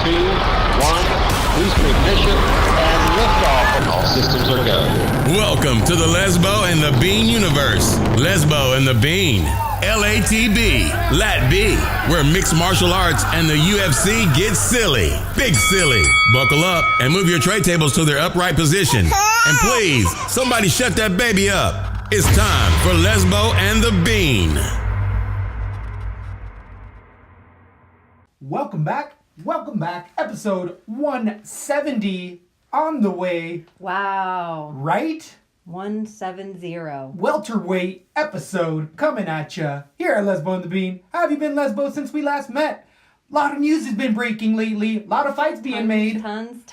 Boost ignition and liftoff, and all systems are go. Welcome to the Lesbo and the Bean universe. Lesbo and the Bean. LATB, Lat B, where mixed martial arts and the UFC get silly. Big silly. Buckle up and move your tray tables to their upright position. And please, somebody shut that baby up. It's time for Lesbo and the Bean. Welcome back. Episode 170 on the way. Wow. Right? 170. Welterweight episode coming at ya here at Lesbo and the Bean. How have you been, Lesbo, since we last met? A lot of news has been breaking lately. A lot of fights being made. Tons.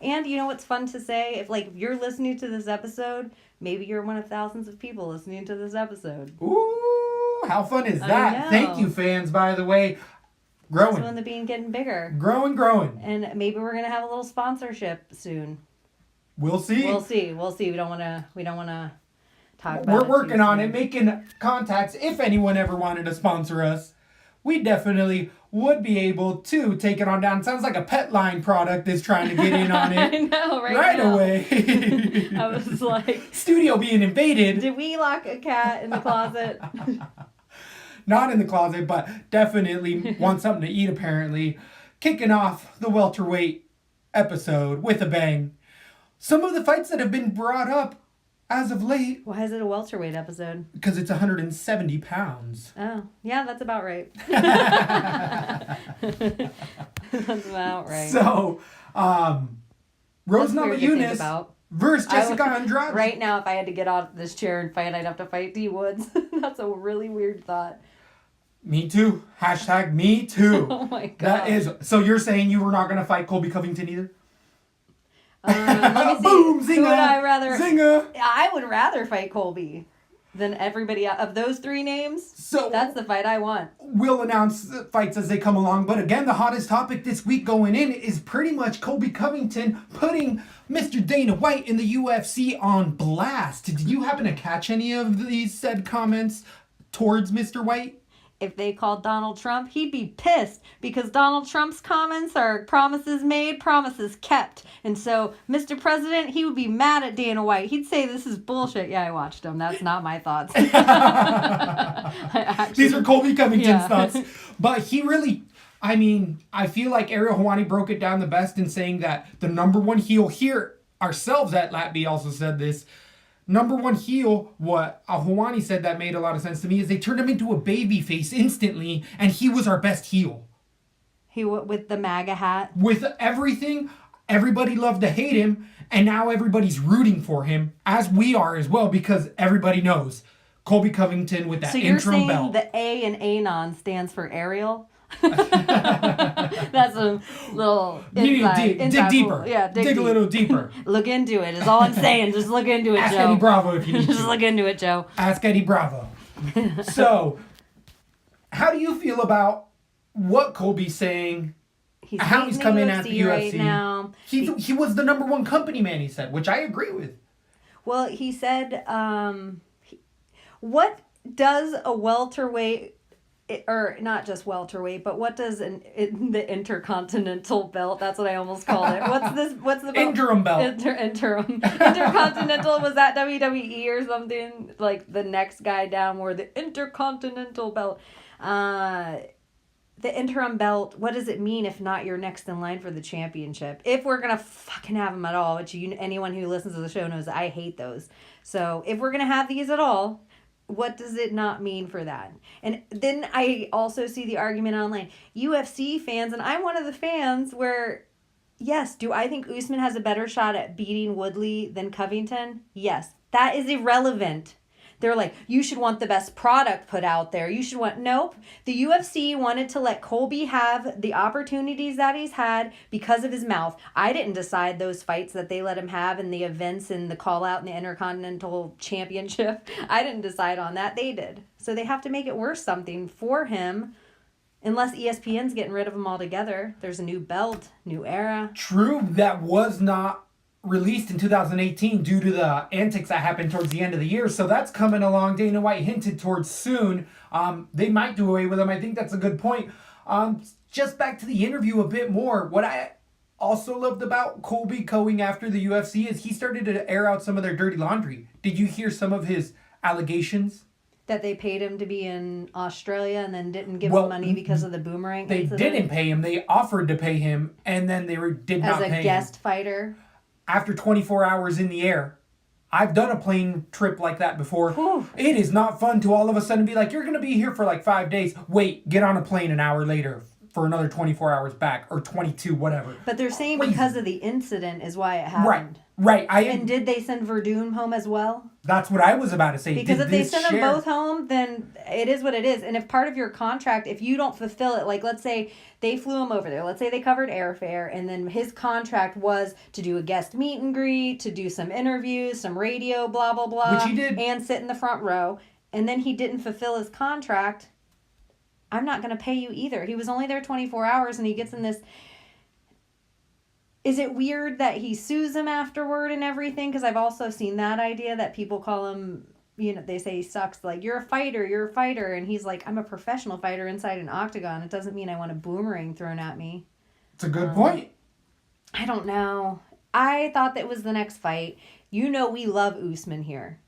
And you know what's fun to say? If you're listening to this episode, maybe you're one of thousands of people listening to this episode. Ooh, how fun is that? Thank you, fans, by the way. Growing. Lesbo and the Bean getting bigger. Growing. And maybe we're gonna have a little sponsorship soon. We'll see. We don't wanna talk about it. We're working on it, making contacts. If anyone ever wanted to sponsor us, we definitely would be able to take it on down. It sounds like a pet line product is trying to get in on it. I know, right now. Away. I was like, studio being invaded. Did we lock a cat in the closet? Not in the closet, but definitely want something to eat, apparently. Kicking off the welterweight episode with a bang. Some of the fights that have been brought up as of late. Why is it a welterweight episode? Because it's 170 pounds. Oh, yeah, that's about right. That's about right. So, Rose Vs versus Jessica Andrade. Right now, if I had to get out of this chair and fight, I'd have to fight D Woods. That's a really weird thought. Me too. # me too. Oh my god. That is. So you're saying you were not going to fight Colby Covington either? Let me see. Boom! Zinger! Who would I rather? Zinger! I would rather fight Colby than everybody else. Of those three names, so that's the fight I want. We'll announce the fights as they come along. But again, the hottest topic this week going in is pretty much Colby Covington putting Mr. Dana White in the UFC on blast. Did you happen to catch any of these said comments towards Mr. White? If they called Donald Trump, he'd be pissed because Donald Trump's comments are promises made, promises kept. And so, Mr. President, he would be mad at Dana White. He'd say this is bullshit. Yeah, I watched him. That's not my thoughts. These are Colby Covington's thoughts. But he really, I feel like Ariel Helwani broke it down the best in saying that the number one heel here, ourselves at Latby also said this, number one heel, what Helwani said that made a lot of sense to me, is they turned him into a baby face instantly, and he was our best heel. With the MAGA hat? With everything, everybody loved to hate him, and now everybody's rooting for him, as we are as well, because everybody knows Colby Covington with that interim belt. So you're saying the A in Anon stands for Ariel? That's a little inside. Dig deeper. Yeah, dig a little deeper. Look into it is all I'm saying. Just look into it, Ask Joe. Eddie Bravo if you need Just to. look into it, Joe. Ask Eddie Bravo. So, how do you feel about what Colby's saying? How he's coming at the UFC right now? He was the number one company man, he said, which I agree with. Well, he said, what does a welterweight, or not just welterweight, but what does the intercontinental belt? That's what I almost called it. What's the belt? Interim belt. Intercontinental, was that WWE or something? Like the next guy down where the intercontinental belt. The interim belt, what does it mean if not you're next in line for the championship? If we're going to fucking have them at all, which anyone who listens to the show knows I hate those. So if we're going to have these at all, what does it not mean for that? And then I also see the argument online. UFC fans, and I'm one of the fans where, yes, do I think Usman has a better shot at beating Woodley than Covington? Yes. That is irrelevant. They're like, you should want the best product put out there. You should want... Nope. The UFC wanted to let Colby have the opportunities that he's had because of his mouth. I didn't decide those fights that they let him have and the events and the call-out in the Intercontinental Championship. I didn't decide on that. They did. So they have to make it worth something for him. Unless ESPN's getting rid of him altogether. There's a new belt, new era. True, that was not released in 2018 due to the antics that happened towards the end of the year. So that's coming along. Dana White hinted towards soon. They might do away with him. I think that's a good point. just back to the interview a bit more. What I also loved about Colby going after the UFC is he started to air out some of their dirty laundry. Did you hear some of his allegations? That they paid him to be in Australia and then didn't give him money because of the boomerang They incident? didn't pay him. They offered to pay him, and then they did not pay him. As a guest fighter? After 24 hours in the air. I've done a plane trip like that before. Whew. It is not fun to all of a sudden be like, you're going to be here for like 5 days. Wait, get on a plane an hour later for another 24 hours back, or 22, whatever. But they're saying Crazy. because of the incident is why it happened. Right. And did they send Verdun home as well? That's what I was about to say. Because if they send them both home, then it is what it is. And if part of your contract, if you don't fulfill it, like let's say they flew him over there. Let's say they covered airfare, and then his contract was to do a guest meet and greet, to do some interviews, some radio, blah, blah, blah. Which he did. And sit in the front row. And then he didn't fulfill his contract. I'm not going to pay you either. He was only there 24 hours, and he gets in this... Is it weird that he sues him afterward and everything? Because I've also seen that idea that people call him, they say he sucks. Like, you're a fighter. And he's like, I'm a professional fighter inside an octagon. It doesn't mean I want a boomerang thrown at me. It's a good point. I don't know. I thought that was the next fight. We love Usman here.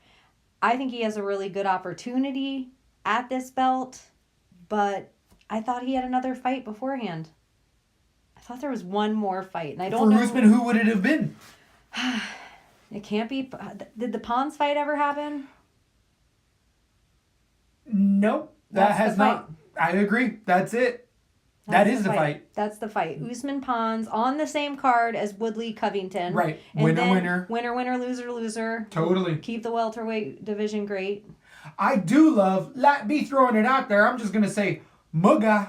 I think he has a really good opportunity at this belt. But I thought he had another fight beforehand. I thought there was one more fight, and I don't know. For Usman, who would it have been? It can't be. Did the Pons fight ever happen? Nope. That has not. I agree. That's it. That is the fight. That's the fight. Usman Pons on the same card as Woodley Covington. Right. And Winner. Winner, loser. Totally. Keep the welterweight division great. I do love be throwing it out there. I'm just gonna say Mugga.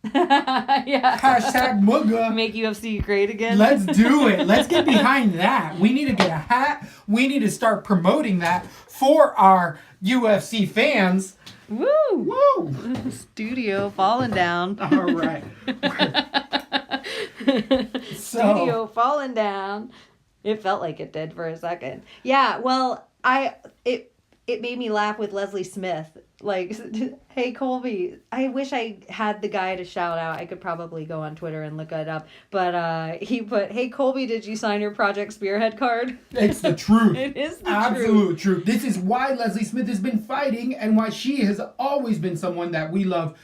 Yeah. Hashtag Mugga. Make UFC great again. Let's do it. Let's get behind that. We need to get a hat. We need to start promoting that for our UFC fans. Woo! Woo! Studio falling down. All right. Studio falling down. It felt like it did for a second. Yeah, well, it made me laugh with Leslie Smith. Like, hey, Colby, I wish I had the guy to shout out. I could probably go on Twitter and look it up. But he put, hey, Colby, did you sign your Project Spearhead card? It's the truth. It is the absolute truth. This is why Leslie Smith has been fighting and why she has always been someone that we love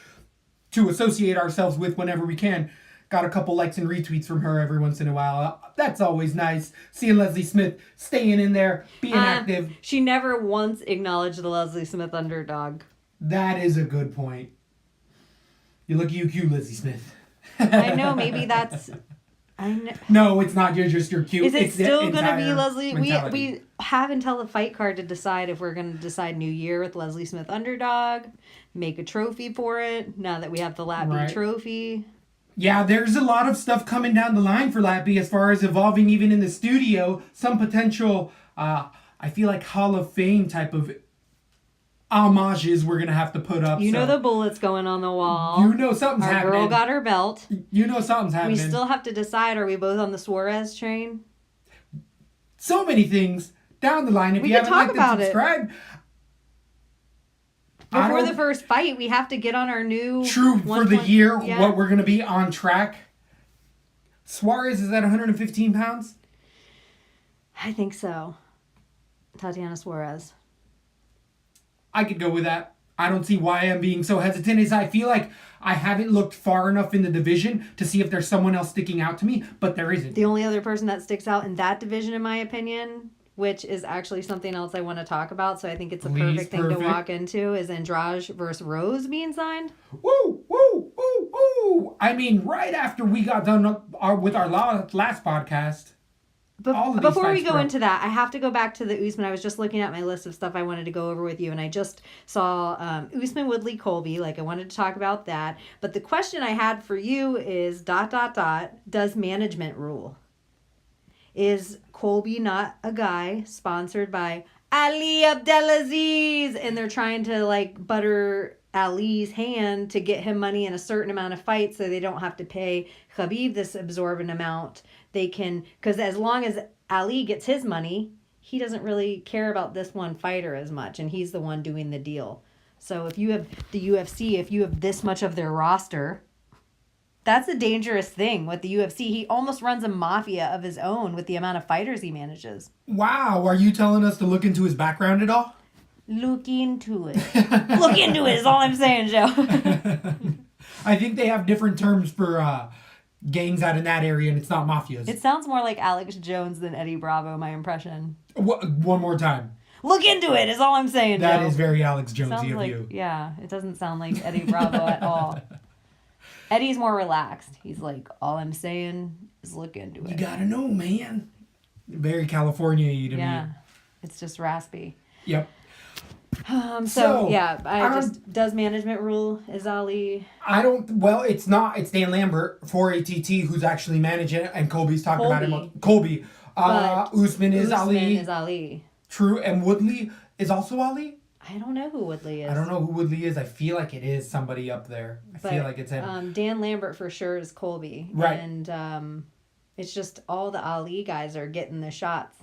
to associate ourselves with whenever we can. Got a couple likes and retweets from her every once in a while. That's always nice. Seeing Leslie Smith staying in there, being active. She never once acknowledged the Leslie Smith underdog. That is a good point. You look cute, Leslie Smith. I know, maybe that's... No, it's not. You're cute. Is it it's still going to be Leslie? Mentality. We have until the fight card to decide if we're going to decide New Year with Leslie Smith underdog, make a trophy for it, now that we have the Lappy trophy. Yeah, there's a lot of stuff coming down the line for Lappy as far as evolving even in the studio. Some potential, I feel like Hall of Fame type of homages we're going to have to put up. You know the bullets going on the wall. You know something's happening. Our girl got her belt. You know something's happening. We still have to decide, are we both on the Suarez train? So many things down the line. If you haven't liked and subscribed. Before the first fight, we have to get on our new... True, for the year, what we're going to be on track. Suarez is at 115 pounds? I think so. Tatiana Suarez. I could go with that. I don't see why I'm being so hesitant. Is I feel like I haven't looked far enough in the division to see if there's someone else sticking out to me, but there isn't. The only other person that sticks out in that division, in my opinion, which is actually something else I want to talk about, so I think it's a perfect thing to walk into, is Andrade versus Rose being signed. Woo, woo, woo, woo. I mean, right after we got done with our last podcast. Before we go into that, I have to go back to the Usman. I was just looking at my list of stuff I wanted to go over with you, and I just saw Usman, Woodley, Colby. Like, I wanted to talk about that. But the question I had for you is, does management rule? Is Colby not a guy sponsored by Ali Abdelaziz, and they're trying to like butter Ali's hand to get him money in a certain amount of fights so they don't have to pay Khabib this absorbent amount? They can, because as long as Ali gets his money, he doesn't really care about this one fighter as much, and he's the one doing the deal. So if you have the UFC, if you have this much of their roster, That's a dangerous thing with the UFC. He almost runs a mafia of his own with the amount of fighters he manages. Wow, are you telling us to look into his background at all? Look into it. Look into it is all I'm saying, Joe. I think they have different terms for gangs out in that area, and it's not mafias. It sounds more like Alex Jones than Eddie Bravo, my impression. One more time. Look into it is all I'm saying, Joe. That is very Alex Jonesy Sounds of like, you. Yeah, it doesn't sound like Eddie Bravo at all. Eddie's more relaxed. He's like, all I'm saying is look into it. You gotta know, man. Very California-y to me. Yeah, it's just raspy. Yep. So yeah, does management rule? Is Ali? It's not. It's Dan Lambert for ATT who's actually managing it, and Colby's talking about him. Colby. Usman is Ali. True, and Woodley is also Ali? I don't know who Woodley is. I don't know who Woodley is. I feel like it is somebody up there. I feel like it's him. Dan Lambert for sure is Colby. Right. And it's just all the Ali guys are getting the shots.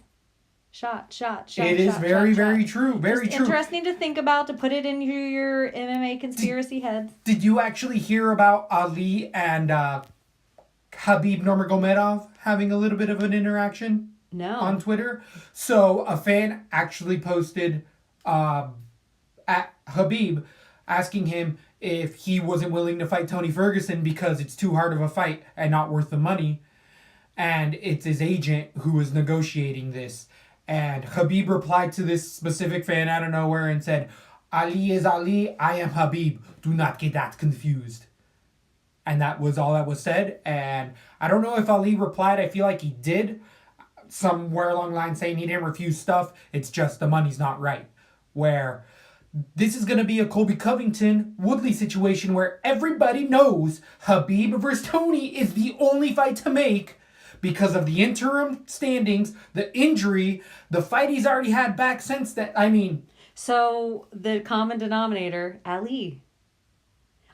Shot. It is very true. Very just true. Interesting to think about, to put it into your MMA conspiracy heads. Did you actually hear about Ali and Khabib Nurmagomedov having a little bit of an interaction? No. On Twitter? So a fan actually posted at Khabib asking him if he wasn't willing to fight Tony Ferguson because it's too hard of a fight and not worth the money. And it's his agent who was negotiating this. And Khabib replied to this specific fan out of nowhere and said, Ali is Ali, I am Khabib. Do not get that confused. And that was all that was said. And I don't know if Ali replied. I feel like he did. Somewhere along the line saying he didn't refuse stuff. It's just the money's not right. Where this is going to be a Colby Covington Woodley situation where everybody knows Khabib versus Tony is the only fight to make. Because of the interim standings, the injury, the fight he's already had back since that. So the common denominator, Ali.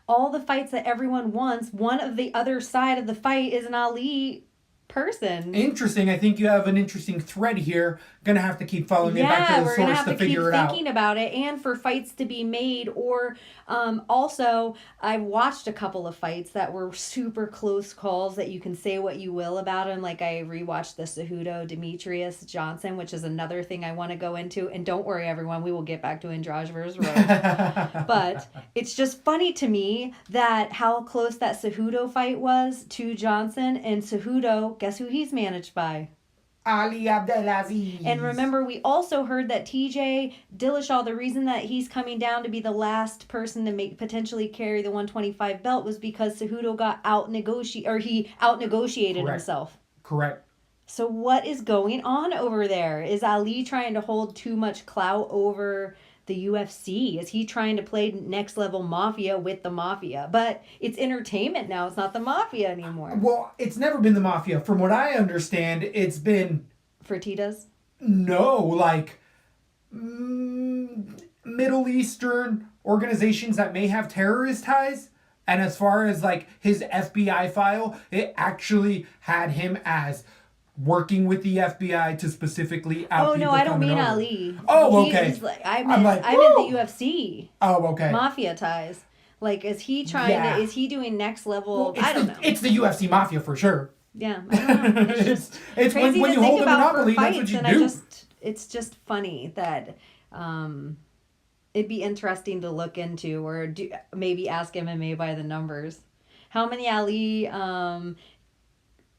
All the fights that everyone wants, one of the other side of the fight is an Ali person. Interesting. I think you have an interesting thread here. Gonna have to keep following it back to the source to figure it out. Yeah, we're gonna have to keep thinking about it, and for fights to be made, or also I watched a couple of fights that were super close calls that you can say what you will about them. Like I rewatched the Cejudo Demetrius Johnson, which is another thing I want to go into. And don't worry, everyone, we will get back to Andrade versus Rose. But it's just funny to me that how close that Cejudo fight was to Johnson, and Cejudo, guess who he's managed by? Ali Abdelaziz. And remember, we also heard that TJ Dillashaw, the reason that he's coming down to be the last person to potentially carry the 125 belt was because Cejudo got out-negotiated himself. Correct. So what is going on over there? Is Ali trying to hold too much clout over the UFC? Is he trying to play next level mafia with the mafia? But it's entertainment now. It's not the mafia anymore. Well, it's never been the mafia. From what I understand, it's been... Fertitas? No, like... Middle Eastern organizations that may have terrorist ties. And as far as like his FBI file, it actually had him as... working with the FBI to specifically out. Oh no, I don't mean over. Ali. Oh, okay. I meant the UFC. Oh, okay. Mafia ties. Like, is he trying to? Is he doing next level? Well, I don't know. It's the UFC Mafia for sure. Yeah, I don't know. It's when you hold a monopoly, that's what you do. It's just funny that it'd be interesting to look into, or maybe ask MMA by the numbers. How many Ali?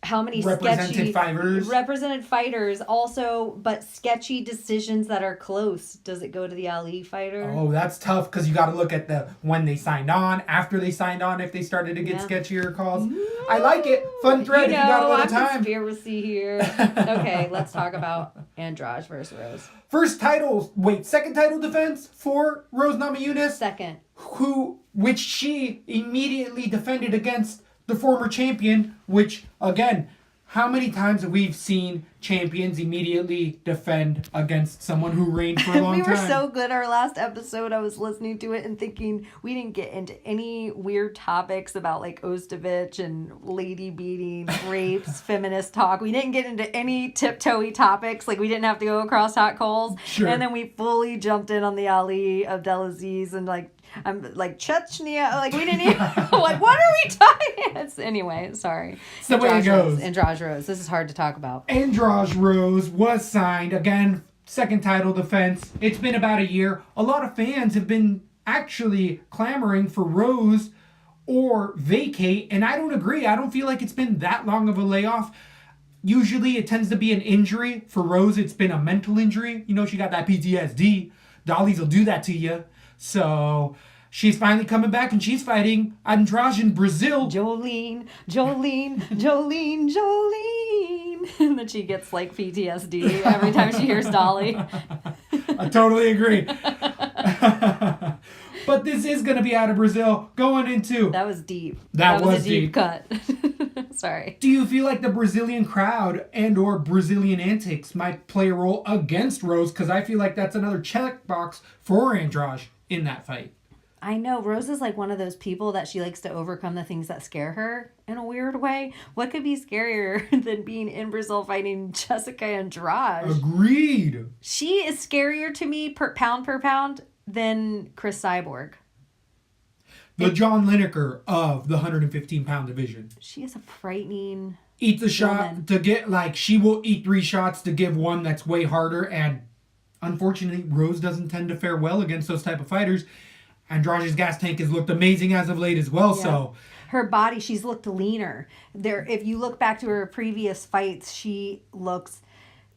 How many represented fighters also, but sketchy decisions that are close? Does it go to the Ali fighter? Oh, that's tough because you got to look at when they signed on, after they signed on, if they started to get sketchier calls. I like it. Fun thread. You got a little time. Conspiracy here. Okay, let's talk about Andrade versus Rose. Second title defense for Rose Namajunas. Second. Which she immediately defended against the former champion, which, again, how many times have we seen champions immediately defend against someone who reigned for a long time? We were so good our last episode. I was listening to it and thinking we didn't get into any weird topics about like Ostovich and lady beating, rapes, feminist talk. We didn't get into any tiptoey topics. Like we didn't have to go across hot coals. Sure. And then we fully jumped in on the Ali Abdelaziz and like I'm like Chechnya. Like we didn't even. Like what are we talking? Anyway, sorry. It's the way it goes. Andrade Rose. This is hard to talk about. Andrade Rose was signed again. Second title defense. It's been about a year. A lot of fans have been actually clamoring for Rose or vacate, and I don't agree. I don't feel like it's been that long of a layoff. Usually it tends to be an injury. For Rose, it's been a mental injury. You know, she got that PTSD. Dollies will do that to you. So she's finally coming back, and she's fighting Andrade in Brazil. Jolene. And then she gets like PTSD every time she hears Dolly. I totally agree. But this is going to be out of Brazil going into... That was deep. That was a deep cut. Sorry. Do you feel like the Brazilian crowd and or Brazilian antics might play a role against Rose? Because I feel like that's another checkbox for Andrade in that fight. I know. Rose is like one of those people that she likes to overcome the things that scare her in a weird way. What could be scarier than being in Brazil fighting Jessica Andrade? Agreed. She is scarier to me per pound than Chris Cyborg. The John Lineker of the 115-pound division. She is a frightening Eats a shot woman. to get, like, she will eat 3 shots to give one that's way harder. And unfortunately, Rose doesn't tend to fare well against those type of fighters. Andrade's gas tank has looked amazing as of late as well. Yeah. So her body, she's looked leaner. If you look back to her previous fights, she looks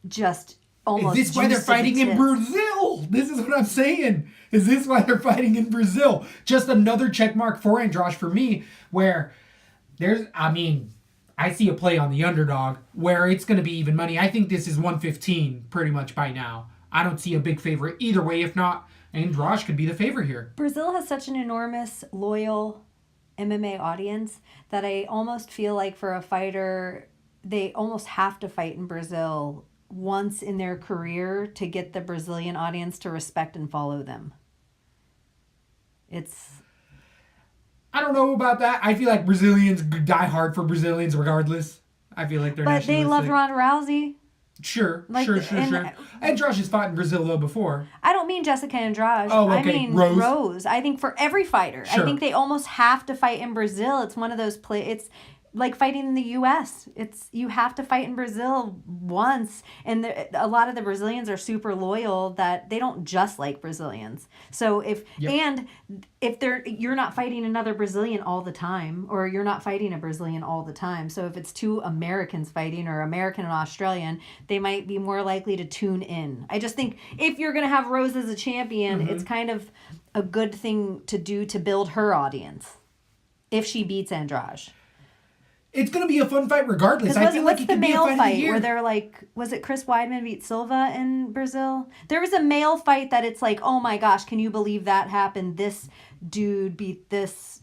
just almost. Is this why they're fighting in Brazil? This is what I'm saying. Is this why they're fighting in Brazil? Just another check mark for Andrade for me, where I see a play on the underdog where it's going to be even money. I think this is 115 pretty much by now. I don't see a big favorite either way. If not, Andrade could be the favorite here. Brazil has such an enormous, loyal MMA audience that I almost feel like for a fighter, they almost have to fight in Brazil once in their career to get the Brazilian audience to respect and follow them. I don't know about that. I feel like Brazilians die hard for Brazilians regardless. I feel like they're But they loved Ronda Rousey. Sure. Andrade has fought in Brazil though before. I don't mean Jessica Andrade. Oh, okay. I mean Rose. I think for every fighter, I think they almost have to fight in Brazil. It's one of those it's like fighting in the U.S. You have to fight in Brazil once, and a lot of the Brazilians are super loyal that they don't just like Brazilians. So if you're not fighting another Brazilian all the time, or you're not fighting a Brazilian all the time. So if it's 2 Americans fighting, or American and Australian, they might be more likely to tune in. I just think if you're going to have Rose as a champion, it's kind of a good thing to do to build her audience if she beats Andrade. It's going to be a fun fight regardless. I feel like it could be a fight of the year. Where they're like, was it Chris Weidman beat Silva in Brazil? There was a male fight that it's like, oh my gosh, can you believe that happened? This dude beat this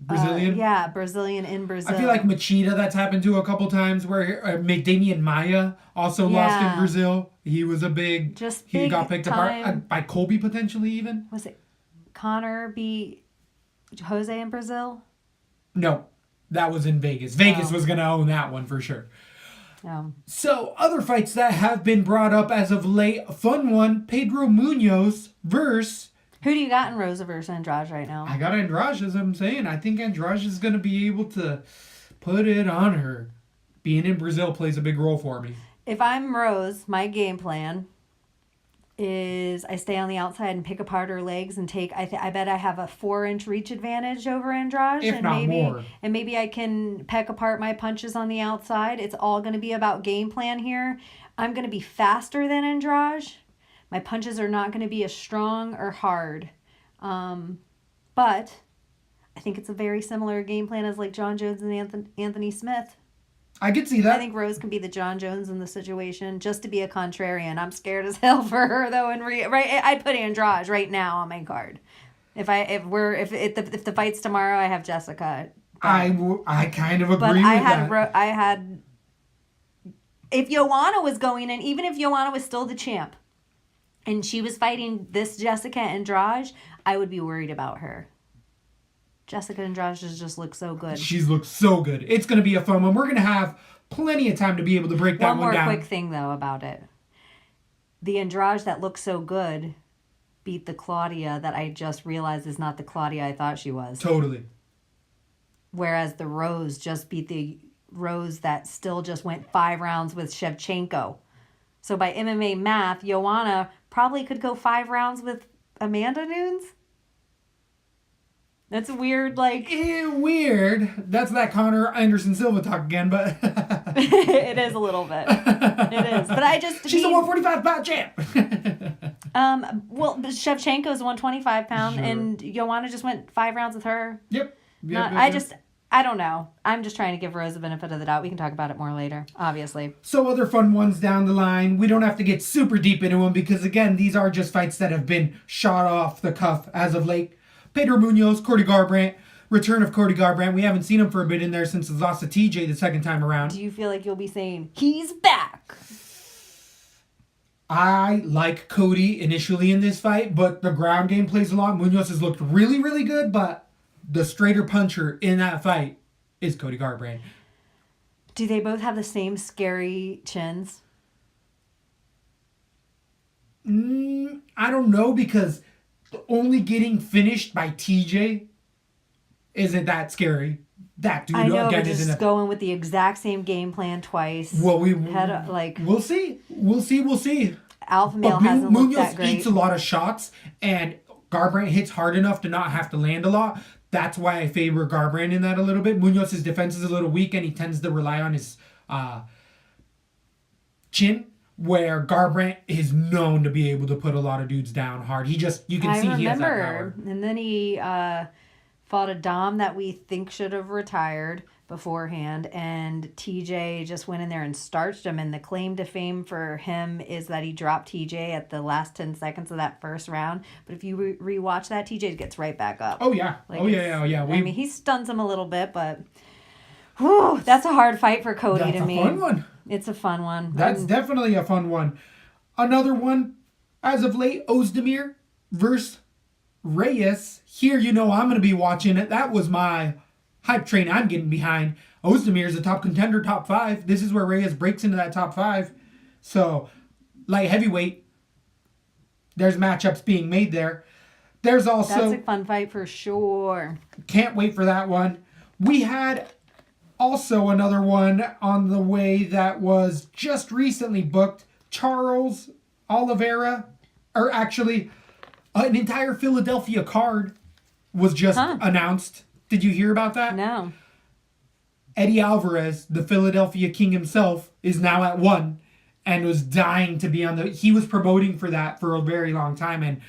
Brazilian? Brazilian in Brazil. I feel like Machida, that's happened to a couple times, where Damian Maia also lost in Brazil. He was a big... he got picked apart by Colby, potentially, even. Was it Conor beat Jose in Brazil? No. That was in Vegas. Vegas was going to own that one for sure. So, other fights that have been brought up as of late. Fun one, Pedro Munhoz versus... Who do you got in Rose versus Andrade right now? I got Andrade, as I'm saying. I think Andrade is going to be able to put it on her. Being in Brazil plays a big role for me. If I'm Rose, my game plan is I stay on the outside and pick apart her legs and take... I bet I have a 4-inch reach advantage over Andrade. If not more. And maybe I can peck apart my punches on the outside. It's all going to be about game plan here. I'm going to be faster than Andrade. My punches are not going to be as strong or hard. But I think it's a very similar game plan as like John Jones and Anthony Smith. I could see that. I think Rose can be the John Jones in the situation, just to be a contrarian. I'm scared as hell for her though. I'd put Andrade right now on my card. If the fight's tomorrow, I have Jessica. I kind of agree with that. If Joanna was going in, even if Joanna was still the champ, and she was fighting this Jessica Andrade, I would be worried about her. Jessica Andrade just looks so good. She's looked so good. It's going to be a fun one. We're going to have plenty of time to be able to break that one down. One more quick thing, though, about it. The Andrade that looks so good beat the Claudia that I just realized is not the Claudia I thought she was. Totally. Whereas the Rose just beat the Rose that still just went 5 rounds with Shevchenko. So by MMA math, Joanna probably could go 5 rounds with Amanda Nunes. That's weird, like... Weird. That's that Connor Anderson Silva talk again, but... It is a little bit. It is. But I just... She's a 145-pound champ! Well, Shevchenko's a 125-pound, Sure. and Joanna just went 5 rounds with her. Yep. I don't know. I'm just trying to give Rose the benefit of the doubt. We can talk about it more later, obviously. So other fun ones down the line. We don't have to get super deep into them because, again, these are just fights that have been shot off the cuff as of late. Pedro Munhoz, Cody Garbrandt. Return of Cody Garbrandt. We haven't seen him for a bit in there since he lost to TJ the second time around. Do you feel like you'll be saying, he's back? I like Cody initially in this fight, but the ground game plays along. Munhoz has looked really, really good, but the straighter puncher in that fight is Cody Garbrandt. Do they both have the same scary chins? I don't know, because only getting finished by TJ isn't that scary. That dude I know, again but isn't just going with the exact same game plan twice. Well, we'll see. We'll see. Alpha male But hasn't looked that Munhoz great. eats a lot of shots, and Garbrandt hits hard enough to not have to land a lot. That's why I favor Garbrandt in that a little bit. Munhoz's defense is a little weak, and he tends to rely on his chin, where Garbrandt is known to be able to put a lot of dudes down hard. He has that power. And then he fought a Dom that we think should have retired beforehand, and TJ just went in there and starched him, and the claim to fame for him is that he dropped TJ at the last 10 seconds of that first round. But if you rewatch that, TJ gets right back up. Oh yeah. Yeah. I mean, he stuns him a little bit, but whew, that's a hard fight for Cody to me. That's a fun one. It's a fun one. That's definitely a fun one. Another one, as of late, Ozdemir versus Reyes. Here, I'm going to be watching it. That was my hype train I'm getting behind. Ozdemir is a top contender, top 5. This is where Reyes breaks into that top 5. So, light heavyweight, there's matchups being made there. There's also... That's a fun fight for sure. Can't wait for that one. We had also another one on the way that was just recently booked. Charles Oliveira, or actually, an entire Philadelphia card was just announced. Did you hear about that? No. Eddie Alvarez, the Philadelphia King himself, is now at 1 and was dying to be on the... He was promoting for that for a very long time, and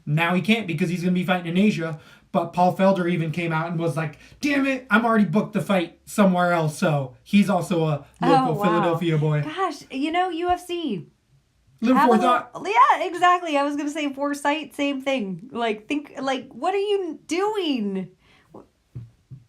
now he can't because he's going to be fighting in Asia. But Paul Felder even came out and was like, damn it, I'm already booked the fight somewhere else. So he's also a local Philadelphia boy. Gosh, UFC. Little forethought. Yeah, exactly. I was going to say foresight, same thing. What are you doing?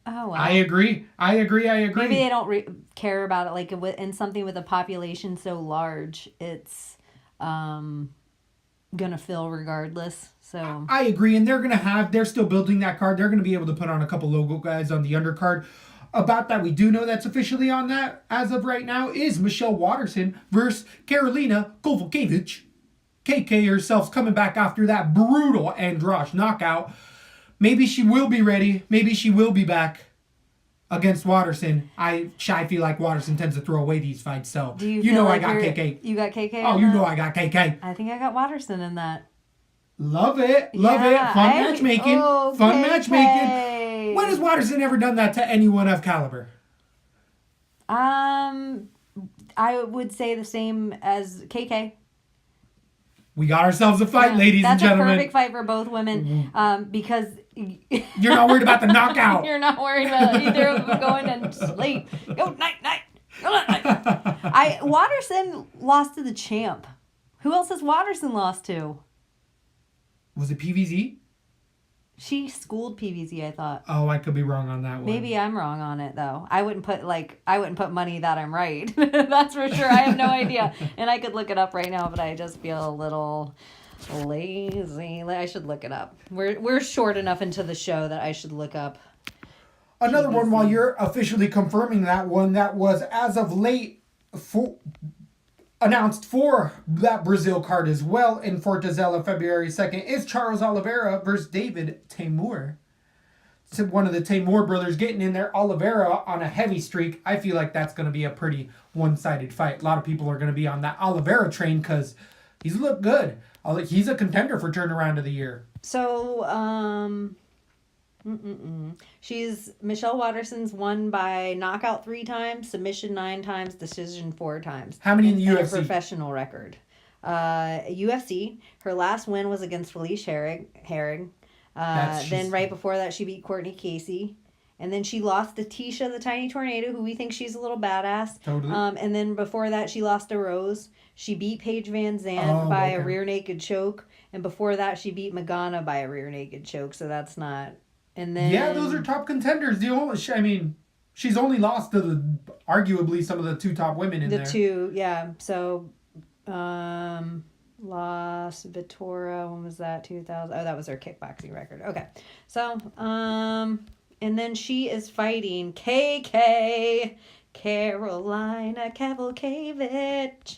Oh, wow. I agree. Maybe they don't care about it. Like in something with a population so large, it's gonna fill regardless. So I agree, and they're still building that card. They're gonna be able to put on a couple local guys on the undercard. About that, we do know that's officially on that as of right now is Michelle Waterson versus Karolina Kowalkiewicz. KK herself's coming back after that brutal Andrade knockout. Maybe she will be ready. Maybe she will be back against Waterson. I feel like Waterson tends to throw away these fights, so I got KK. You got KK? Oh, I got KK. I think I got Waterson in that. Love it. Fun matchmaking. Oh, Fun KK. matchmaking. When has Waterson ever done that to anyone of caliber? I would say the same as KK. We got ourselves a fight, ladies and gentlemen. That's a perfect fight for both women because... You're not worried about the knockout. You're not worried about either of them going and sleep. Go night. Waterson lost to the champ. Who else has Waterson lost to? Was it PVZ? She schooled PVZ, I thought. Oh, I could be wrong on that one. Maybe I'm wrong on it though. I wouldn't put money that I'm right. That's for sure. I have no idea. And I could look it up right now, but I just feel a little lazy. I should look it up. We're short enough into the show that I should look up. Another PVZ. One while you're officially confirming that one, that was as of late announced for that Brazil card as well in Fortaleza February 2nd is Charles Oliveira versus David Teymur. So one of the Teymur brothers getting in there. Oliveira on a heavy streak. I feel like that's going to be a pretty one-sided fight. A lot of people are going to be on that Oliveira train because he's looked good. He's a contender for turnaround of the year. So, Michelle Watterson's won by knockout 3 times, submission 9 times, decision 4 times. How many in the and UFC? A professional record. UFC, her last win was against Felice Herrig. Then right before that, she beat Courtney Casey. And then she lost to Tisha the Tiny Tornado, who we think she's a little badass. Totally. And then before that, she lost to Rose. She beat Paige Van Zandt by a rear naked choke. And before that, she beat Magana by a rear naked choke. So that's not... And then... Yeah, those are top contenders. She's only lost to arguably some of the 2 top women in there. The 2, yeah. So, Las Vitora, when was that? 2000? Oh, that was her kickboxing record. Okay. So, and then she is fighting KK, Carolina Cavalcavich.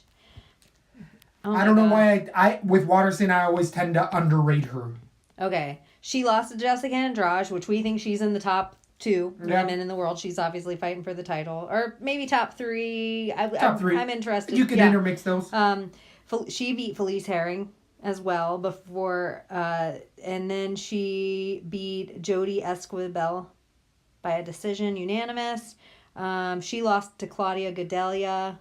Oh I don't know why I with Watterson, I always tend to underrate her. Okay. She lost to Jessica Andrade, which we think she's in the top 2 women in the world. She's obviously fighting for the title. Or maybe top 3. Top 3. I'm interested. You can intermix those. She beat Felice Herring as well before, and then she beat Jodie Esquibel by a decision, unanimous. She lost to Claudia Gadelia,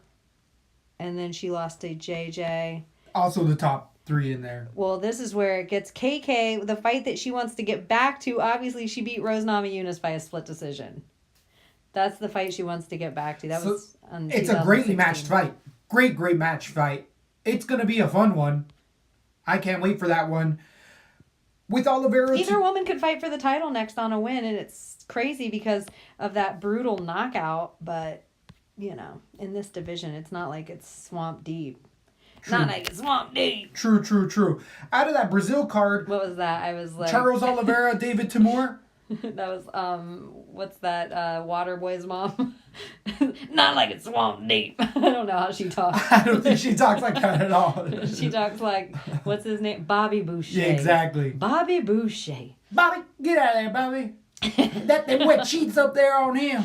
and then she lost to JJ. Also the top 3 in there. Well, this is where it gets KK, the fight that she wants to get back to. Obviously, she beat Rose Namajunas by a split decision. That's the fight she wants to get back to. It's a greatly matched fight. Great match fight. It's going to be a fun one. I can't wait for that one. With Oliveira... Either woman could fight for the title next on a win, and it's crazy because of that brutal knockout, but, in this division, it's not like it's swamp deep. True. Not like it's swamp deep. True. Out of that Brazil card... What was that? I was like... Charles Oliveira, David Teymur. That was, what's that, Waterboy's mom? Not like it's swamp deep. I don't know how she talks. I don't think she talks like that at all. She talks like, what's his name? Bobby Boucher. Yeah, exactly. Bobby Boucher. Bobby, get out of there, Bobby. Them wet sheets up there on him.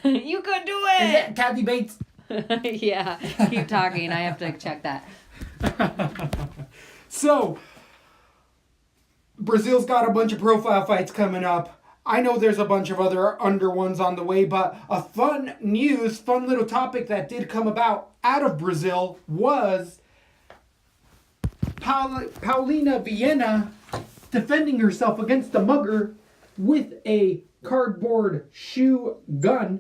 You could do it. Is that Kathy Bates? Yeah, keep talking. I have to check that. So... Brazil's got a bunch of profile fights coming up. I know there's a bunch of other under ones on the way, but a fun little topic that did come about out of Brazil was Paulina Viana defending herself against a mugger with a cardboard shoe gun.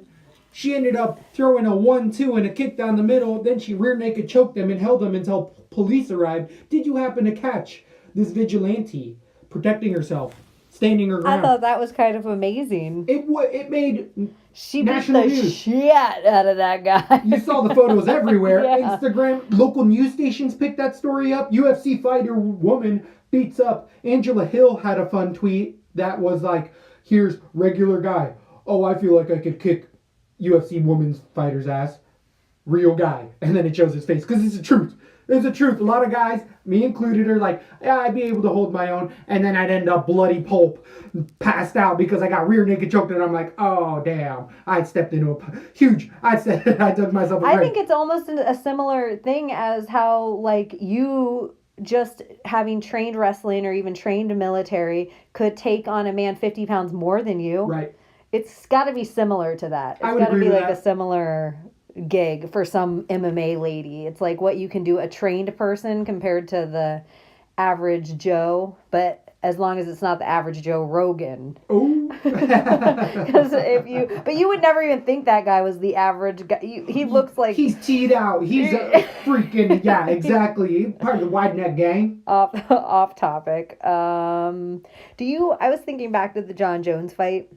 She ended up throwing a 1-2 and a kick down the middle. Then she rear naked choked him and held him until police arrived. Did you happen to catch this vigilante protecting herself, standing her ground? I thought that was kind of amazing. It made she national beat the news. Shit out of that guy. You saw the photos everywhere. Yeah. Instagram, local news stations picked that story up. UFC fighter woman beats up. Angela Hill had a fun tweet that was like, here's regular guy. Oh, I feel like I could kick UFC women's fighter's ass. Real guy. And then it shows his face because it's the truth. It's the truth. A lot of guys, me included, are like, yeah, I'd be able to hold my own. And then I'd end up bloody pulp, passed out because I got rear naked choked. And I'm like, oh, damn. I stepped into I dug myself a grave. I think it's almost a similar thing as how, like, you just having trained wrestling or even trained military could take on a man 50 pounds more than you. Right. It's got to be similar to that. It's got to be like a similar gig for some MMA lady. It's like what you can do a trained person compared to the average Joe, but as long as it's not the average Joe Rogan. Oh. But you would never even think that guy was the average guy. He looks like he's teed out. He's a freaking exactly. Part of the wide neck gang. Off topic. I was thinking back to the John Jones fight.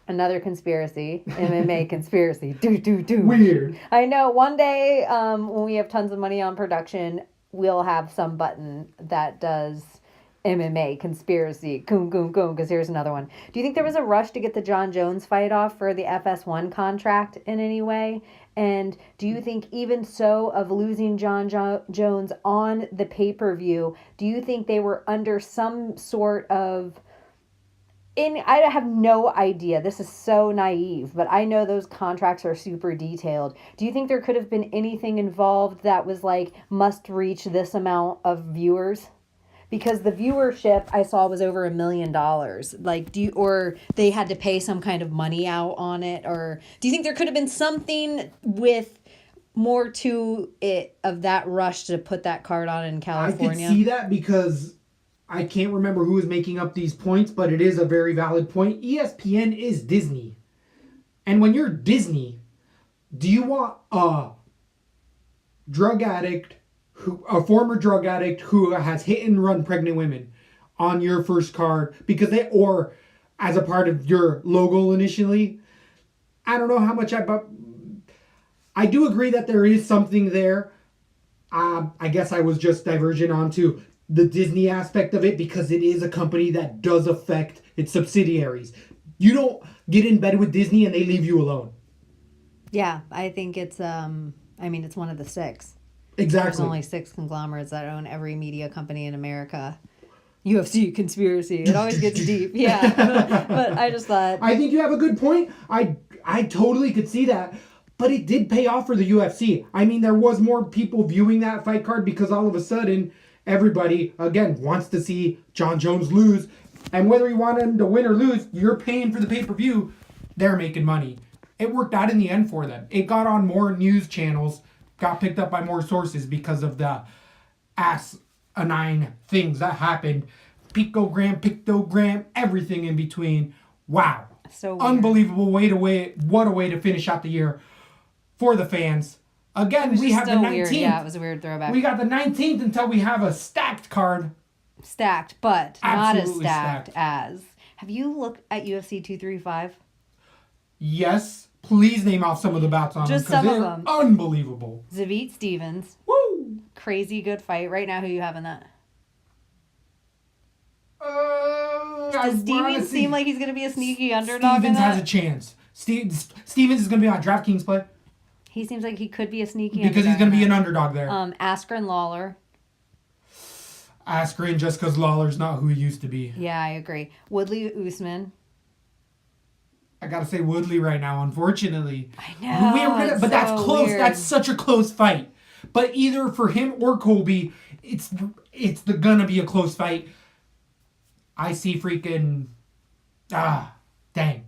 Another conspiracy, MMA conspiracy. Do. Weird. I know. One day, when we have tons of money on production, we'll have some button that does MMA Conspiracy. Coom, coom, coom, because here's another one. Do you think there was a rush to get the John Jones fight off for the FS1 contract in any way? And do you think even so of losing John Jones on the pay-per-view, do you think they were under some sort of... I have no idea. This is so naive, but I know those contracts are super detailed. Do you think there could have been anything involved that was like, must reach this amount of viewers? Because the viewership I saw was over $1 million. Like, or they had to pay some kind of money out on it? Or do you think there could have been something with more to it of that rush to put that card on in California? I could see that because I can't remember who was making up these points, but it is a very valid point. ESPN is Disney. And when you're Disney, do you want a drug addict, a former drug addict who has hit and run pregnant women on your first card or as a part of your logo initially? I don't know how much but I do agree that there is something there. I guess I was just diverging onto the Disney aspect of it because it is a company that does affect its subsidiaries. You don't get in bed with Disney and they leave you alone. Yeah, I think it's it's one of the 6. Exactly. There's only 6 conglomerates that own every media company in America. UFC Conspiracy. It always gets deep. Yeah. But I just thought... I think you have a good point. I totally could see that. But it did pay off for the UFC. I mean, there was more people viewing that fight card because all of a sudden, everybody, again, wants to see John Jones lose. And whether you want him to win or lose, you're paying for the pay-per-view. They're making money. It worked out in the end for them. It got on more news channels, got picked up by more sources because of the asinine things that happened. Pictogram, everything in between. Wow. So weird. Unbelievable what a way to finish out the year for the fans. Again, we have the 19th. Weird. Yeah, it was a weird throwback. We got the 19th until we have a stacked card. Stacked, but Absolutely not as stacked as... Have you looked at UFC 235? Yes. Please name off some of the bouts on Just them. some of They're them. Unbelievable. Zavit Stevens. Woo! Crazy good fight. Right now, who you have in that? Does Stevens seem like he's going to be a sneaky underdog Stevens in that? has a chance. Stevens is going to be on DraftKings play. He seems like he could be a sneaky because he's going to be an underdog there. Askren Lawler. Askren just because Lawler's not who he used to be. Yeah, I agree. Woodley Usman. I gotta say Woodley right now, unfortunately. I know. But that's close. Weird. That's such a close fight. But either for him or Colby, it's gonna be a close fight. I see freaking dang.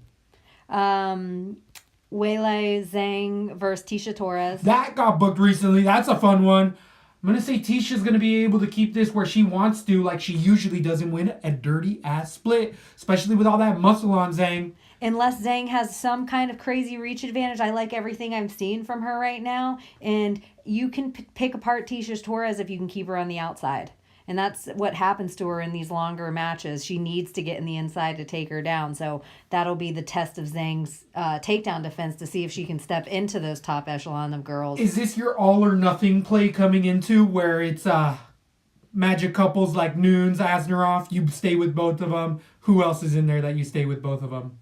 Weili Zhang versus Tisha Torres. That got booked recently. That's a fun one. I'm going to say Tisha's going to be able to keep this where she wants to, like she usually doesn't win a dirty-ass split, especially with all that muscle on Zhang. Unless Zhang has some kind of crazy reach advantage. I like everything I'm seeing from her right now. And you can pick apart Tisha Torres if you can keep her on the outside. And that's what happens to her in these longer matches. She needs to get in the inside to take her down. So that'll be the test of Zhang's takedown defense to see if she can step into those top echelon of girls. Is this your all or nothing play coming into where it's magic couples like Nunes, Asnaroff? You stay with both of them. Who else is in there that you stay with both of them?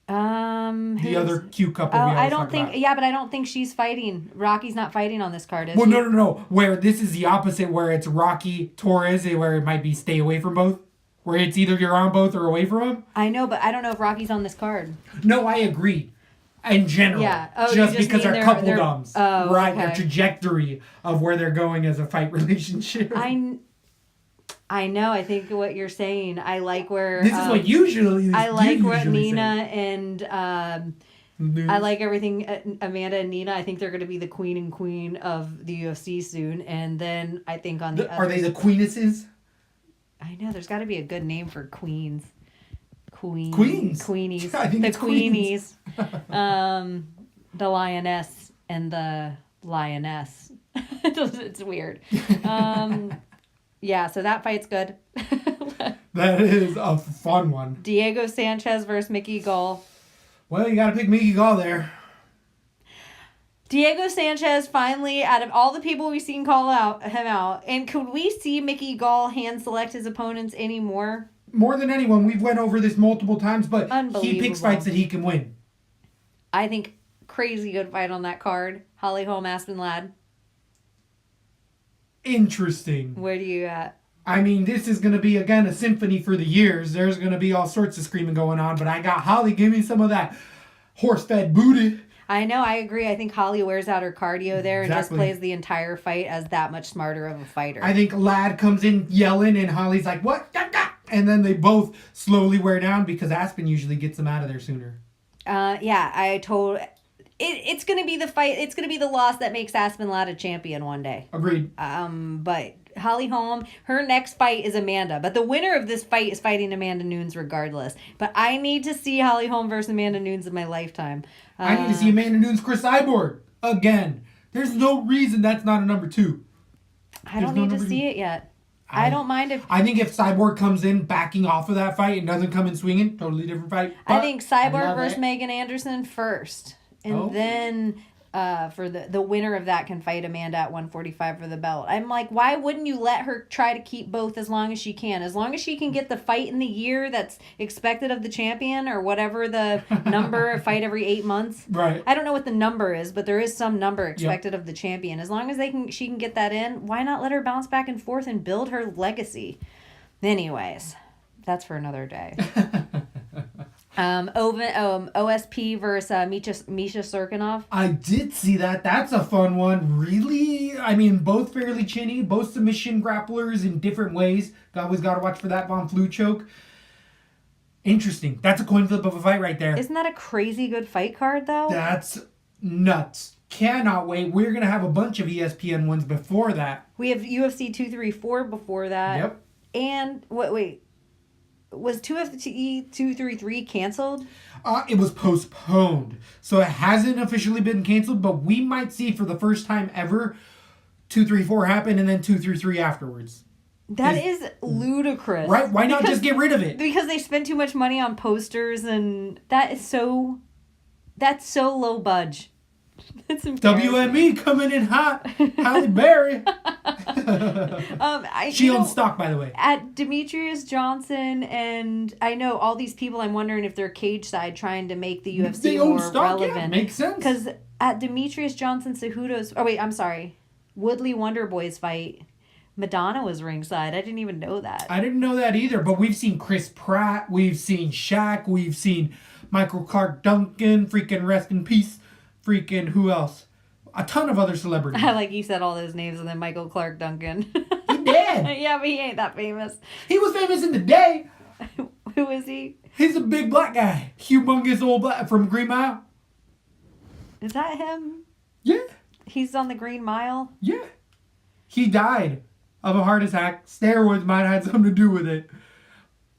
The other cute couple. I don't think. Yeah, but I don't think she's fighting. Rocky's not fighting on this card, is well, she? No. Where this is the opposite, where it's Rocky Torres, where it might be stay away from both. Where it's either you're on both or away from them. I know, but I don't know if Rocky's on this card. No, I agree. In general, yeah. Oh, just because they're couple-doms, right? Okay. Their trajectory of where they're going as a fight relationship. I know. I think what you're saying. I like where this is what usually. I like what Nina and I like everything Amanda and Nina. I think they're going to be the queen of the UFC soon. And then I think on the are they the queenesses? I know. There's got to be a good name for queens. Queenies. I think the it's queenies. The lioness and the lioness. It's weird. Yeah, so that fight's good. That is a fun one. Diego Sanchez versus Mickey Gall. Well, you got to pick Mickey Gall there. Diego Sanchez finally, out of all the people we've seen call him out, and could we see Mickey Gall hand select his opponents anymore? More than anyone, we've went over this multiple times, but he picks fights that he can win. I think crazy good fight on that card. Holly Holm, Aspen Ladd. Interesting. Where do you at? I mean, this is going to be, again, a symphony for the years. There's going to be all sorts of screaming going on, but I got Holly. Give me some of that horse-fed booty. I know, I agree. I think Holly wears out her cardio there and just plays the entire fight as that much smarter of a fighter. I think Ladd comes in yelling, and Holly's like, what? And then they both slowly wear down because Aspen usually gets them out of there sooner. It's going to be the fight. It's going to be the loss that makes Aspen Ladd a champion one day. Agreed. But Holly Holm, her next fight is Amanda. But the winner of this fight is fighting Amanda Nunes regardless. But I need to see Holly Holm versus Amanda Nunes in my lifetime. I need to see Amanda Nunes, Chris Cyborg again. There's no reason that's not a number 2. I don't need to see it yet. I don't mind if... I think if Cyborg comes in backing off of that fight and doesn't come in swinging, totally different fight. I think Cyborg versus Megan Anderson first. And then for the winner of that can fight Amanda at 145 for the belt. I'm like, why wouldn't you let her try to keep both as long as she can? As long as she can get the fight in the year that's expected of the champion or whatever the number, fight every 8 months. Right. I don't know what the number is, but there is some number expected of the champion. As long as she can get that in, why not let her bounce back and forth and build her legacy? Anyways, that's for another day. OSP versus Misha Serkinov. I did see that. That's a fun one. Really? I mean, both fairly chinny, both submission grapplers in different ways. Always got to watch for that Von Flue choke. Interesting. That's a coin flip of a fight right there. Isn't that a crazy good fight card, though? That's nuts. Cannot wait. We're going to have a bunch of ESPN ones before that. We have UFC 234 before that. Yep. And, wait. Was 2FC 233 canceled? It was postponed. So it hasn't officially been canceled, but we might see for the first time ever 234 happen and then 233 afterwards. That is ludicrous. Right? Why not just get rid of it? Because they spend too much money on posters and that's so low budge. It's WME coming in hot. Halle Berry. She owns stock, by the way. At Demetrius Johnson, and I know all these people, I'm wondering if they're cage side trying to make the UFC more relevant. Yeah, makes sense. Because at Demetrius Johnson Cejudo's, Woodley Wonderboy's fight, Madonna was ringside. I didn't even know that. I didn't know that either, but we've seen Chris Pratt, we've seen Shaq, we've seen Michael Clark Duncan, freaking rest in peace. Freaking who else? A ton of other celebrities. I like you said all those names and then Michael Clark Duncan. He dead. Yeah, but he ain't that famous. He was famous in the day. Who is he? He's a big black guy. Humongous old black from Green Mile. Is that him? Yeah. He's on the Green Mile? Yeah. He died of a heart attack. Steroids might have had something to do with it.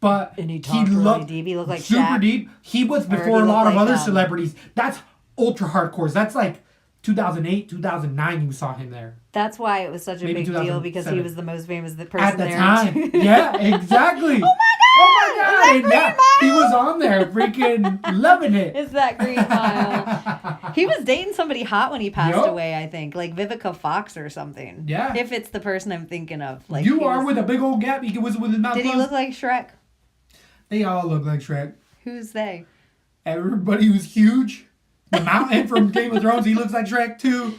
But and he really deep. He looked like super Shaq. Deep. He was before a lot of other celebrities. That's ultra hardcore. That's like 2008, 2009 you saw him there. That's why it was such a big deal because he was the most famous person at the there. time. Yeah, exactly. Oh my God! He was on there freaking loving it. It's that Green Mile. He was dating somebody hot when he passed away, I think. Like Vivica Fox or something. Yeah. If it's the person I'm thinking of. Like with a big old gap. He was with his mouth closed. Did he look like Shrek? They all look like Shrek. Who's they? Everybody who's huge. The mountain from Game of Thrones, he looks like Shrek too.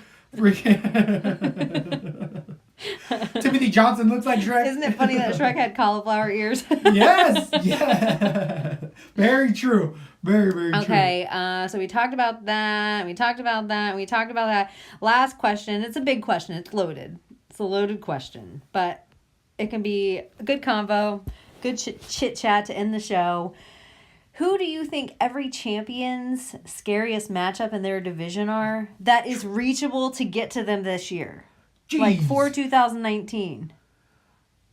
Timothy Johnson looks like Shrek. Isn't it funny that Shrek had cauliflower ears? Yes, yeah. Very true. Very, very true. Okay, so we talked about that. We talked about that. Last question. It's a big question. It's loaded. It's a loaded question. But it can be a good convo, good chit-chat to end the show. Who do you think every champion's scariest matchup in their division are that is reachable to get to them this year? Jeez. Like for 2019.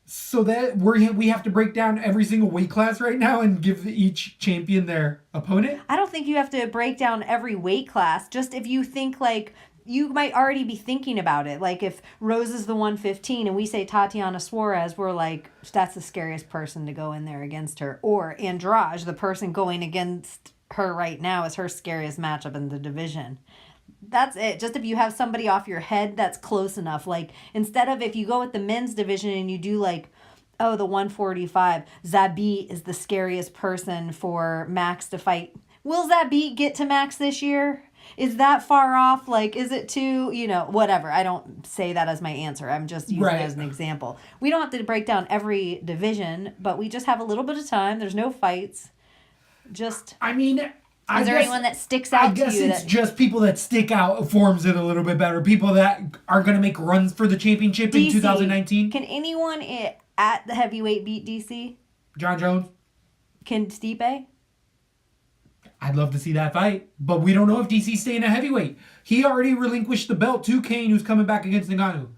So that we have to break down every single weight class right now and give each champion their opponent? I don't think you have to break down every weight class. Just if you think like you might already be thinking about it. Like if Rose is the 115 and we say Tatiana Suarez, we're like, that's the scariest person to go in there against her. Or Andrade, the person going against her right now, is her scariest matchup in the division. That's it. Just if you have somebody off your head that's close enough. Like, instead of if you go with the men's division and you do like, oh, the 145, Zabit is the scariest person for Max to fight. Will Zabit get to Max this year? Is that far off? Like, is it too, whatever. I don't say that as my answer. I'm just using it as an example. We don't have to break down every division, but we just have a little bit of time. There's no fights. Just... Is there anyone that sticks out to you? I guess it's just people that stick out forms it a little bit better. People that are going to make runs for the championship in 2019. Can anyone at the heavyweight beat DC? John Jones. Can Stipe? I'd love to see that fight. But we don't know if DC's staying at heavyweight. He already relinquished the belt to Kane, who's coming back against Ngannou.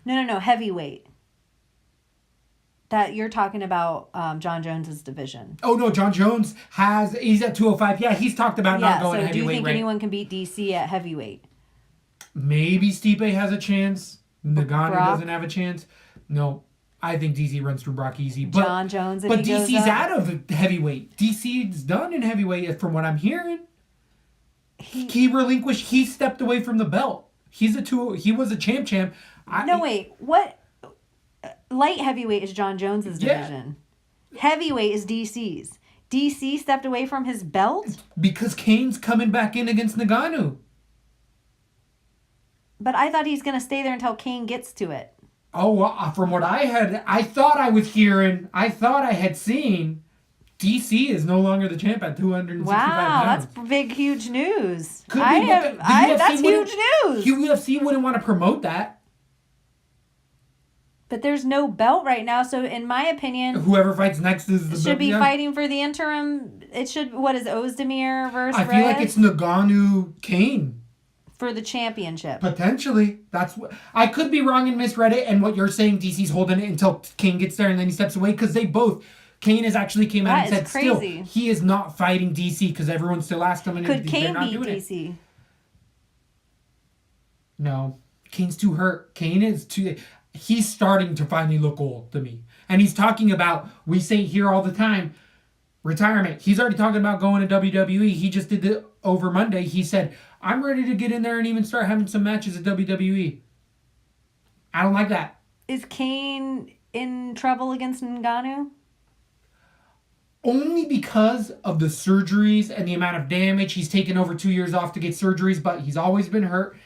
No. Heavyweight. That you're talking about John Jones's division. Oh, no. John Jones he's at 205. Yeah, he's talked about not going to heavyweight. So do you think anyone can beat DC at heavyweight? Maybe Stipe has a chance. Ngannou doesn't have a chance. No. I think DC runs through Brock easy. But, John Jones, but DC's out of heavyweight. DC's done in heavyweight, from what I'm hearing. He relinquished. He stepped away from the belt. He was a champ. Wait. What? Light heavyweight is John Jones's division. Heavyweight is DC's. DC stepped away from his belt? Because Kane's coming back in against Ngannou. But I thought he's going to stay there until Kane gets to it. Oh, well, from what I thought I was hearing, I thought I had seen, DC is no longer the champ at 265 pounds. That's big, huge news. That's huge news. UFC wouldn't want to promote that. But there's no belt right now, so in my opinion... Whoever fights next is the... Should be fighting for the interim... It should... What is Ozdemir versus I feel like it's Ngannou-Kane. For the championship. Potentially. That's what... I could be wrong and misread it, and what you're saying, DC's holding it until Kane gets there and then he steps away, because they both... Kane has actually came out and said still he is not fighting DC because everyone still asked him and could Kane they're not beat doing DC? It. No. Kane's too hurt. Kane is too... He's starting to finally look old to me. And he's talking about, we say here all the time, retirement. He's already talking about going to WWE. He just did it over Monday. He said, I'm ready to get in there and even start having some matches at WWE. I don't like that. Is Kane in trouble against Ngannou? Only because of the surgeries and the amount of damage. He's taken over 2 years off to get surgeries, but he's always been hurt.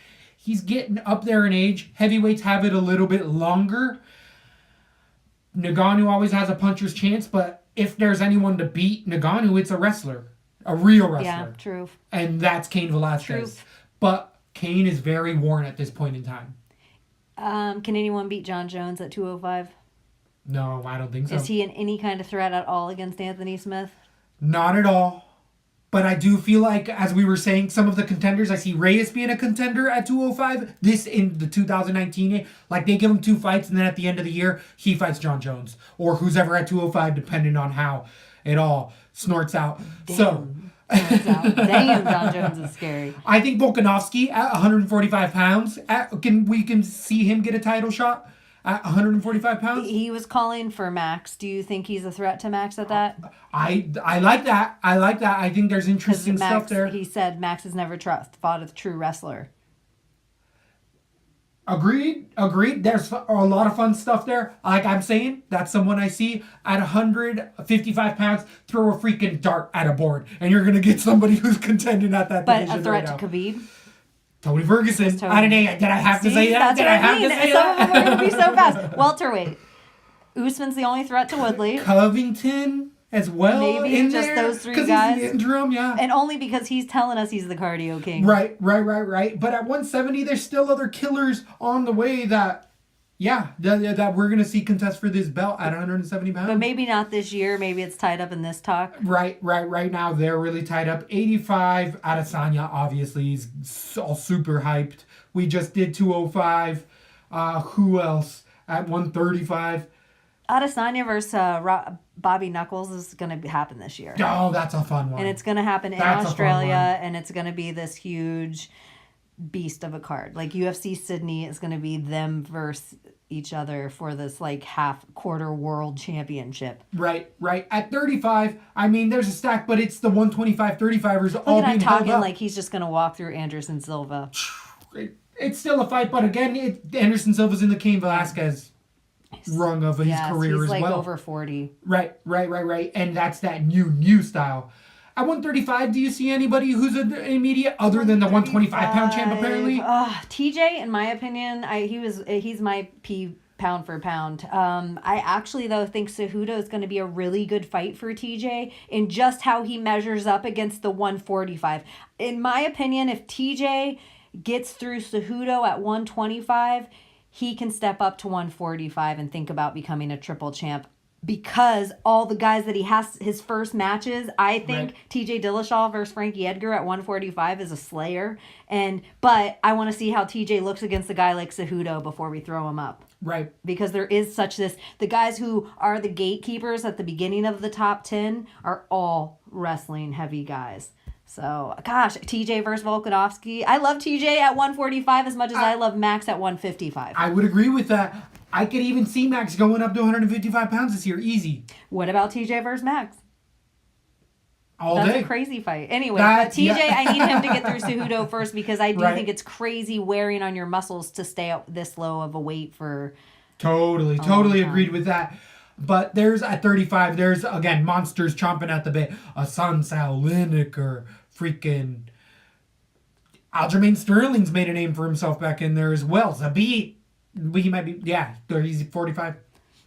He's getting up there in age. Heavyweights have it a little bit longer. Ngannou always has a puncher's chance, but if there's anyone to beat Ngannou, it's a wrestler. A real wrestler. Yeah, true. And that's Cain Velasquez. True. But Kane is very worn at this point in time. Can anyone beat John Jones at 205? No, I don't think so. Is he in any kind of threat at all against Anthony Smith? Not at all. But I do feel like, as we were saying, some of the contenders, I see Reyes being a contender at 205. This in the 2019, like they give him 2 fights, and then at the end of the year, he fights John Jones. Or who's ever at 205, depending on how it all snorts out. Damn. Damn, John Jones is scary. I think Volkanovski at 145 pounds, we can see him get a title shot at 145 pounds. He was calling for Max. Do you think he's a threat to Max at that? I like that. I think there's interesting stuff there. He said Max has never fought a true wrestler. Agreed. There's a lot of fun stuff there. Like I'm saying, that's someone I see at 155 pounds throw a freaking dart at a board, and you're gonna get somebody who's contending at that division. But a threat right to Khabib? Tony Ferguson. Did I have to say that? Did I have to say that? Some of them are going to be so fast. Welterweight. Usman's the only threat to Woodley. Covington as well. Maybe in just there, those 3 guys. He's the interim, yeah. And only because he's telling us he's the cardio king. Right. But at 170, there's still other killers on the way that we're going to see contest for this belt at 170 pounds. But maybe not this year. Maybe it's tied up in this talk. Right now, they're really tied up. 85, Adesanya, obviously, is all super hyped. We just did 205. Who else? At 135. Adesanya versus Bobby Knuckles is going to happen this year. Oh, that's a fun one. And it's going to happen in Australia, and it's going to be this huge beast of a card. Like UFC Sydney is going to be them versus each other for this like quarter world championship. Right. At 35, I mean, there's a stack, but it's the 125 35ers all being held talking up. like he's just going to walk through Anderson Silva. It's still a fight, but again, Anderson Silva's in the Cain Velasquez rung of his career he's as like well. over 40. Right. And that's that new style. At 135, do you see anybody who's an immediate other than the 125-pound champ, apparently? TJ, in my opinion, he's my P pound for pound. I actually, though, think Cejudo is going to be a really good fight for TJ in just how he measures up against the 145. In my opinion, if TJ gets through Cejudo at 125, he can step up to 145 and think about becoming a triple champ. Because all the guys that he has, his first matches, I think TJ Dillashaw versus Frankie Edgar at 145 is a slayer. But I want to see how TJ looks against a guy like Cejudo before we throw him up. Right. Because there is the guys who are the gatekeepers at the beginning of the top 10 are all wrestling heavy guys. So, gosh, TJ versus Volkanovski. I love TJ at 145 as much as I love Max at 155. I would agree with that. I could even see Max going up to 155 pounds this year, easy. What about TJ versus Max? That's a crazy fight. Anyway, but TJ, I need him to get through Cejudo first because I do think it's crazy wearing on your muscles to stay at this low of a weight for... Totally agreed with that. But there's, at 35, there's, again, monsters chomping at the bit. Hassan Lineker, freaking... Aljamain Sterling's made a name for himself back in there as well. Zabit, he might be, he's 45.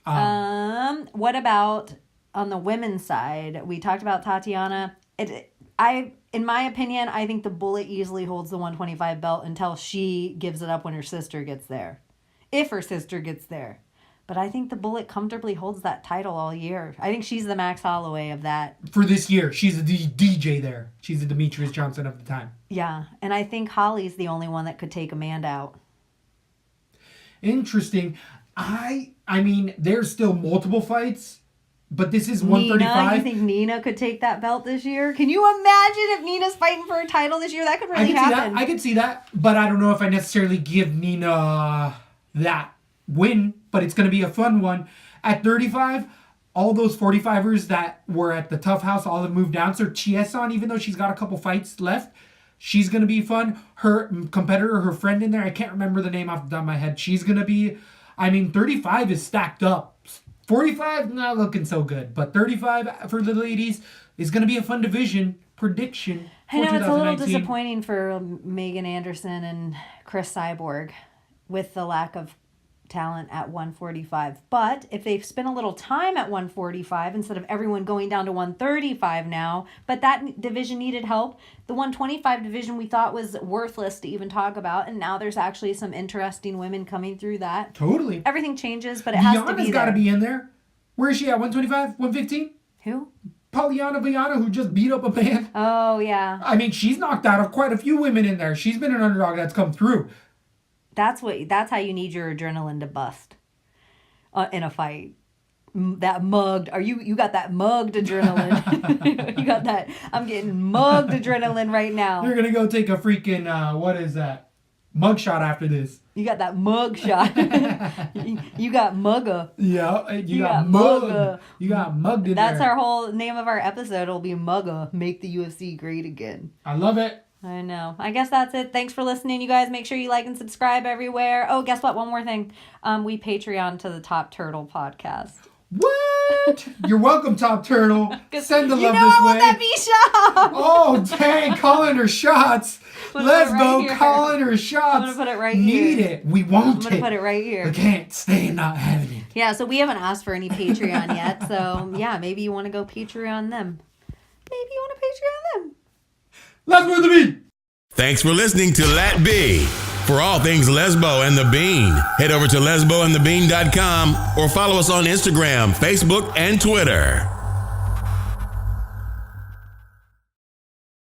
What about on the women's side? We talked about Tatiana. In my opinion, I think the Bullet easily holds the 125 belt until she gives it up when her sister gets there. If her sister gets there. But I think the Bullet comfortably holds that title all year. I think she's the Max Holloway of that. For this year, she's the DJ there. She's the Demetrius Johnson of the time. Yeah, and I think Holly's the only one that could take Amanda out. Interesting. I mean, there's still multiple fights, but this is 135. Nina, you think Nina could take that belt this year? Can you imagine if Nina's fighting for a title this year? That could really happen. I could see that, but I don't know if I necessarily give Nina that win, but it's going to be a fun one. At 35, all those 45ers that were at the Tough House all have moved down. So Chieson, even though she's got a couple fights left, she's going to be fun. Her competitor, her friend in there, I can't remember the name off the top of my head. She's going to be, 35 is stacked up. 45, not looking so good. But 35 for the ladies is going to be a fun division prediction for 2019. I know it's a little disappointing for Megan Anderson and Chris Cyborg with the lack of talent at 145. But if they've spent a little time at 145 instead of everyone going down to 135 now, but that division needed help. The 125 division we thought was worthless to even talk about, and now there's actually some interesting women coming through that. Totally. Everything changes, but it has to be there. Viana's got to be in there. Where is she at? 125? 115? Who? Polyana Viana, who just beat up a man. Oh, yeah. I mean, she's knocked out quite a few women in there. She's been an underdog that's come through. That's how you need your adrenaline to bust in a fight. That mugged, you got that mugged adrenaline. You got that, I'm getting mugged adrenaline right now. You're going to go take a freaking, what is that? Mug shot after this. You got that mug shot. You got mugga. Yeah, you got mugged. You got mugged in That's there. our whole name of our episode. It'll be Mugga, Make the UFC Great Again. I love it. I know. I guess that's it. Thanks for listening, you guys. Make sure you like and subscribe everywhere. Oh, guess what? One more thing. We Patreon to the Top Turtle podcast. What? You're welcome, Top Turtle. Send the love this way. I want that B-shot. Oh, dang. Calling her shots. Let's go. Calling her shots. I'm going to put it right Need here. it. We want it. I'm going to put it right here. We can't stand not having it. Yeah, so we haven't asked for any Patreon yet. So, yeah, maybe you want to go Patreon them. Maybe you want to Patreon them. Let's move the beat. Thanks for listening to Lat B. For all things Lesbo and the Bean, head over to lesboandthebean.com or follow us on Instagram, Facebook, and Twitter.